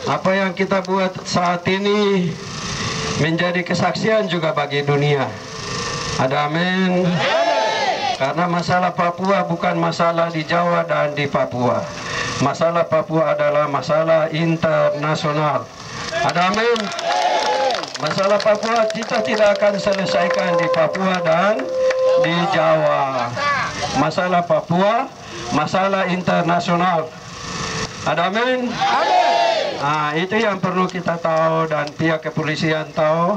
Apa yang kita buat saat ini menjadi kesaksian juga bagi dunia. Ada amin. Karena masalah Papua bukan masalah di Jawa dan di Papua. Masalah Papua adalah masalah internasional. Ada amin. Masalah Papua kita tidak akan selesaikan di Papua dan di Jawa. Masalah Papua, masalah internasional. Ada amin. Nah, itu yang perlu kita tahu dan pihak kepolisian tahu,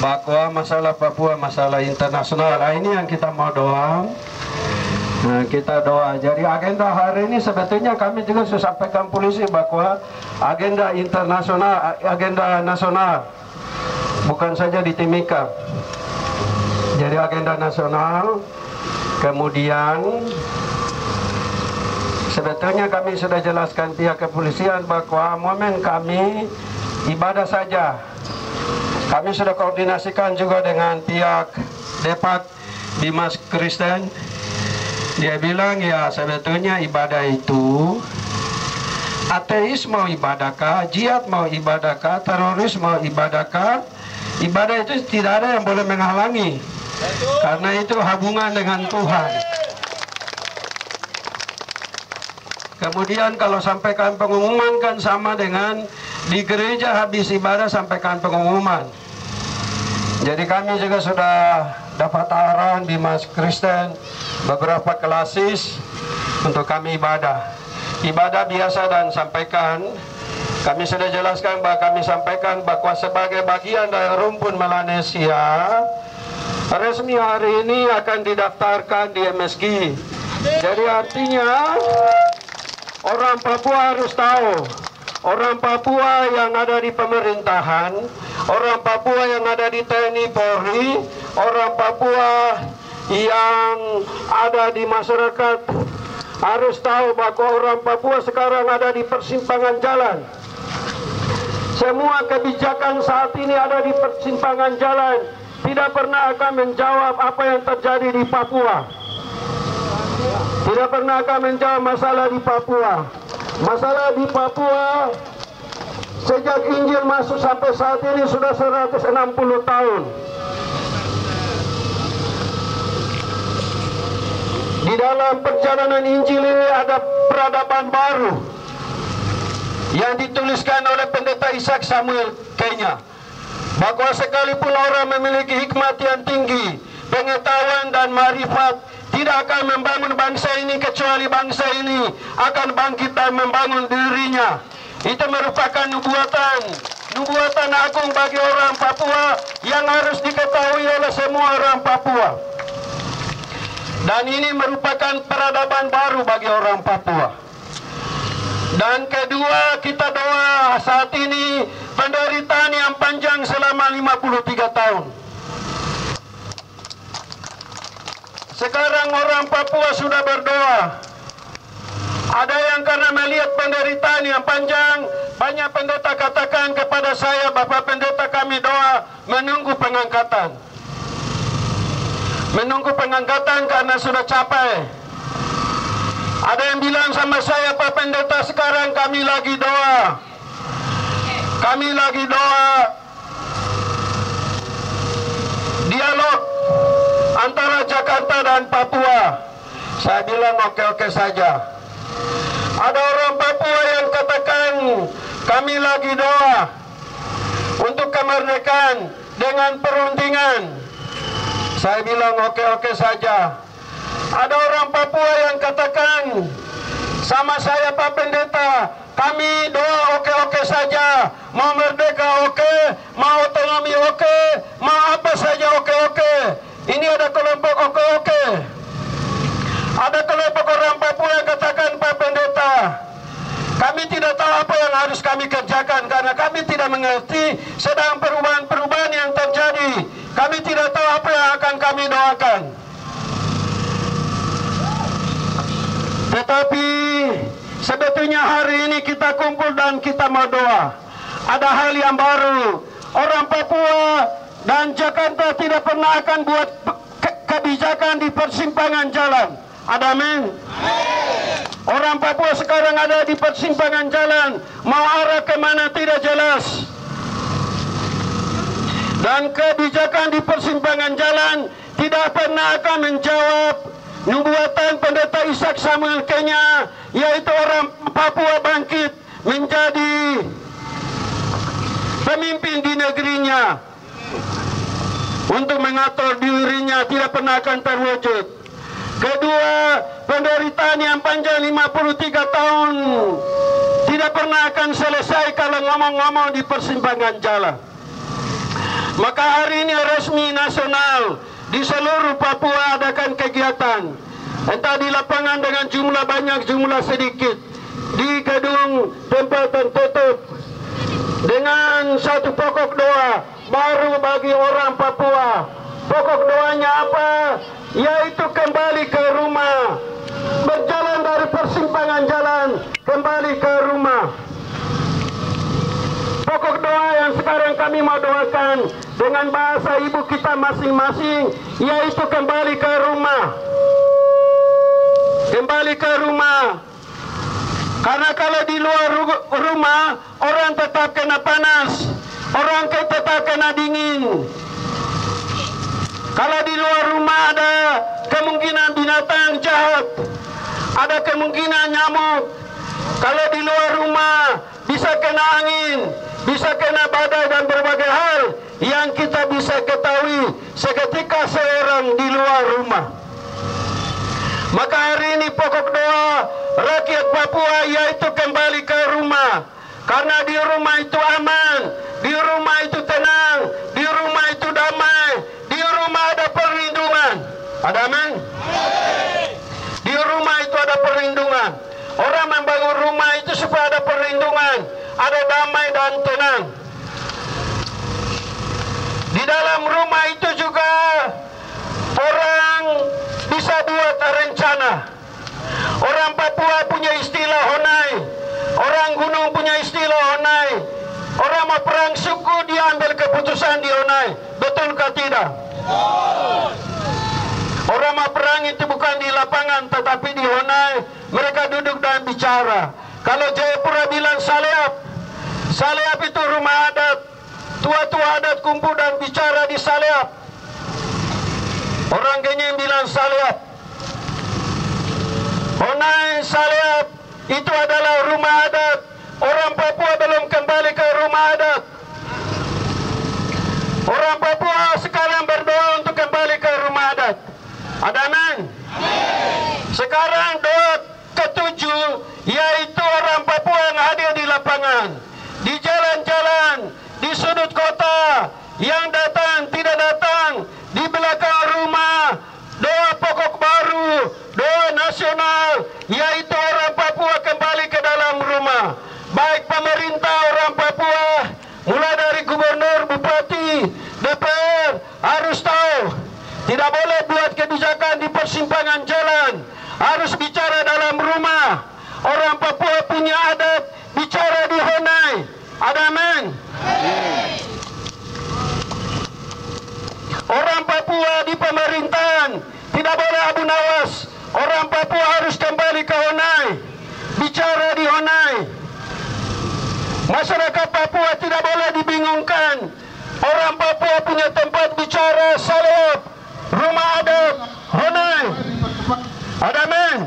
bahwa masalah Papua masalah internasional. Nah, ini yang kita mau doa. Nah, kita doa. Jadi agenda hari ini sebetulnya kami juga sudah sampaikan polisi bahwa agenda internasional, agenda nasional, bukan saja di Timika. Jadi agenda nasional. Kemudian sebetulnya kami sudah jelaskan pihak kepolisian bahwa momen kami ibadah saja. Kami sudah koordinasikan juga dengan pihak Depak Bimas Kristen. Dia bilang ya sebetulnya ibadah itu ateis mau ibadahkah, jihad mau ibadahkah, teroris mau ibadahkah, ibadah itu tidak ada yang boleh menghalangi. Karena itu hubungan dengan Tuhan. Kemudian kalau sampaikan pengumuman kan sama dengan di gereja habis ibadah sampaikan pengumuman. Jadi kami juga sudah dapat arahan Bimas Kristen beberapa klasis untuk kami ibadah. Ibadah biasa dan sampaikan. Kami sudah jelaskan bahwa kami sampaikan bahwa sebagai bagian dari rumpun Melanesia resmi hari ini akan didaftarkan di MSG. Jadi artinya orang Papua harus tahu, orang Papua yang ada di pemerintahan, orang Papua yang ada di TNI Polri, orang Papua yang ada di masyarakat harus tahu bahwa orang Papua sekarang ada di persimpangan jalan. Semua kebijakan saat ini ada di persimpangan jalan, tidak pernah akan menjawab apa yang terjadi di Papua. Tidak pernah akan menjawab masalah di Papua. Masalah di Papua sejak Injil masuk sampai saat ini sudah 160 tahun. Di dalam perjalanan Injil ini ada peradaban baru yang dituliskan oleh pendeta Ishak Samuel Kenya, bahwa sekalipun orang memiliki hikmat yang tinggi, pengetahuan dan marifat, tidak akan membangun bangsa ini kecuali bangsa ini akan bangkit dan membangun dirinya. Itu merupakan nubuatan agung bagi orang Papua yang harus diketahui oleh semua orang Papua. Dan ini merupakan peradaban baru bagi orang Papua. Dan kedua, kita doa saat ini penderitaan yang panjang selama 53 tahun. Sekarang orang Papua sudah berdoa. Ada yang karena melihat penderitaan yang panjang, banyak pendeta katakan kepada saya, Bapak Pendeta kami doa menunggu pengangkatan. Menunggu pengangkatan karena sudah capek. Ada yang bilang sama saya, Pak Pendeta sekarang kami lagi doa. Kami lagi doa dialog antara Jakarta dan Papua. Saya bilang oke-oke saja. Ada orang Papua yang katakan kami lagi doa untuk kemerdekaan dengan perundingan. Saya bilang oke-oke saja. Ada orang Papua yang katakan sama saya, Pak Pendeta, kami doa oke-oke saja. Mau merdeka oke, mau otonomi oke, mau apa saja oke-oke. Ini ada kelompok oke-oke. Ada kelompok orang Papua yang katakan, Pak Pendeta, kami tidak tahu apa yang harus kami kerjakan karena kami tidak mengerti sedang perubahan-perubahan yang terjadi. Kami tidak tahu apa yang akan kami doakan. Tetapi sebetulnya hari ini kita kumpul dan kita mau doa. Ada hal yang baru. Orang Papua dan Jakarta tidak pernah akan buat kebijakan di persimpangan jalan. Ada amin? Orang Papua sekarang ada di persimpangan jalan, mau arah kemana tidak jelas. Dan kebijakan di persimpangan jalan tidak pernah akan menjawab nubuatan pendeta Ishak Samuel Kenya, yaitu orang Papua bangkit menjadi pemimpin di negerinya. Untuk mengatur dirinya tidak pernah akan terwujud. Kedua, penderitaan yang panjang 53 tahun tidak pernah akan selesai kalau ngomong-ngomong di persimpangan jalan. Maka hari ini resmi nasional di seluruh Papua adakan kegiatan, entah di lapangan dengan jumlah banyak, jumlah sedikit, di gedung tempat tertutup, dengan satu pokok doa baru bagi orang Papua. Pokok doanya apa? Yaitu kembali ke rumah, berjalan dari persimpangan jalan kembali ke rumah. Pokok doa yang sekarang kami mau doakan dengan bahasa ibu kita masing-masing, yaitu kembali ke rumah. Kembali ke rumah. Karena kalau di luar rumah, orang tetap kena panas, orang tetap kena dingin. Kalau di luar rumah ada kemungkinan binatang jahat, ada kemungkinan nyamuk. Kalau di luar rumah bisa kena angin, bisa kena badai dan berbagai hal yang kita bisa ketahui seketika seorang di luar rumah. Maka hari ini pokok doa rakyat Papua yaitu kembali ke rumah. Karena di rumah itu aman, di rumah itu tenang, di rumah itu damai, di rumah ada perlindungan. Ada aman? Di rumah itu ada perlindungan. Orang membangun rumah itu supaya ada perlindungan, ada damai dan tenang. Di dalam rumah itu juga orang bisa buat rencana. Orang Papua punya istilah honai, orang gunung punya istilah honai. Orang mau perang suku dia ambil keputusan di honai. Betulkah tidak? Orang mau perang itu bukan di lapangan tetapi di honai. Mereka duduk dan bicara. Kalau Jayapura bilang saleap, saleap itu rumah adat. Tua-tua adat kumpul dan bicara di saleap. Orang Kenyang bilang saleap. Honai saleap itu adalah rumah adat. Orang Papua belum kembali ke rumah adat. Orang Papua sekarang berdoa untuk kembali ke rumah adat. Ada amin? Sekarang doa ketujuh yaitu orang Papua yang hadir di lapangan, di jalan-jalan, di sudut kota, yang datang tidak datang, di belakang rumah. Doa pokok baru, doa nasional, yaitu orang Papua kembali ke dalam rumah. Baik pemerintah orang Papua, mulai dari gubernur, bupati, DPR, harus tahu, tidak boleh buat kebijakan di persimpangan jalan, harus bicara dalam rumah. Orang Papua punya adat, bicara di honai. Ada amin? Orang Papua di pemerintahan tidak boleh abu nawas. Orang Papua harus kembali ke honai, bicara di honai. Masyarakat Papua tidak boleh dibingungkan. Orang Papua punya tempat bicara saleap, rumah adat, honai. Ada amin?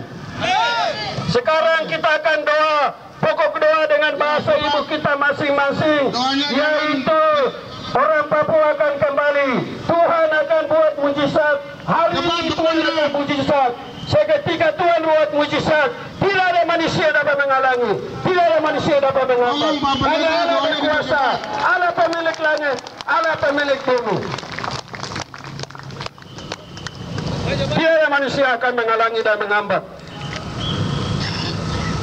Sekarang kita akan doa pokok doa dengan bahasa ibu kita masing-masing, yaitu orang Papua akan kembali. Tuhan akan buat mujizat. Hari ini Tuhan akan mujizat. Seketika Tuhan buat mujizat. Tidak ada manusia dapat menghalangi. Tidak ada manusia dapat menghambat. Hanya Allah berkuasa. Allah pemilik langit. Allah pemilik bumi. Tidak ada manusia akan menghalangi dan menghambat.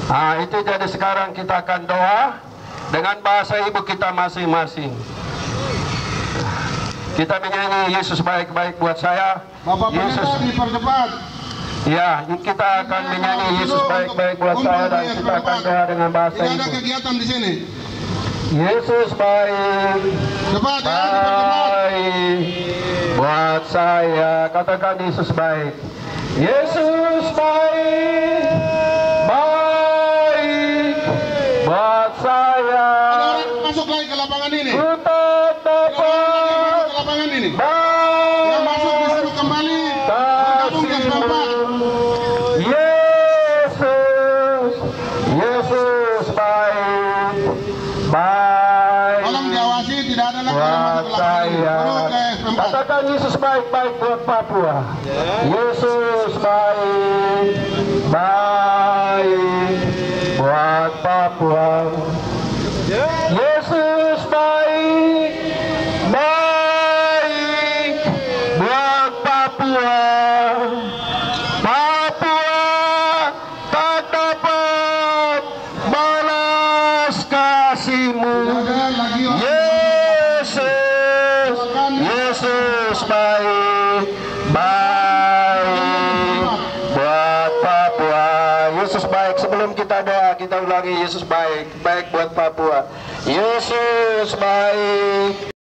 Nah, itu jadi sekarang kita akan doa dengan bahasa ibu kita masing-masing. Kita menyanyi Yesus baik-baik buat saya. Bapak Yesus dipercepat. Ya, kita akan menyanyi Yesus baik-baik buat saya dan kita akan doa dengan bahasa Tidak ibu. ada kegiatan di sini. Yesus baik, Cepat ya, dipercepat. baik buat saya. Katakan Yesus baik. Yesus baik, baik saya. Ada orang masuk lagi ke lapangan ini. Ku Ada orang tetap lagi masuk ke lapangan ini. Yang masuk disuruh kembali bergabung ke setempat. Yesus, Yesus baik, baik. Tolong diawasi, tidak ada lagi orang Buat masuk ke lapangan ini. saya. Baru ke setempat. Katakan Yesus baik-baik buat Papua. Yesus baik, baik buat Papua. Yesus baik, baik buat Papua. Papua tak dapat balas kasih-Mu. Tidak ada lagi orang Yesus, Yesus baik, baik buat Papua. Yesus baik. Sebelum kita doa, kita ulangi Yesus baik, baik buat Papua. Yesus baik.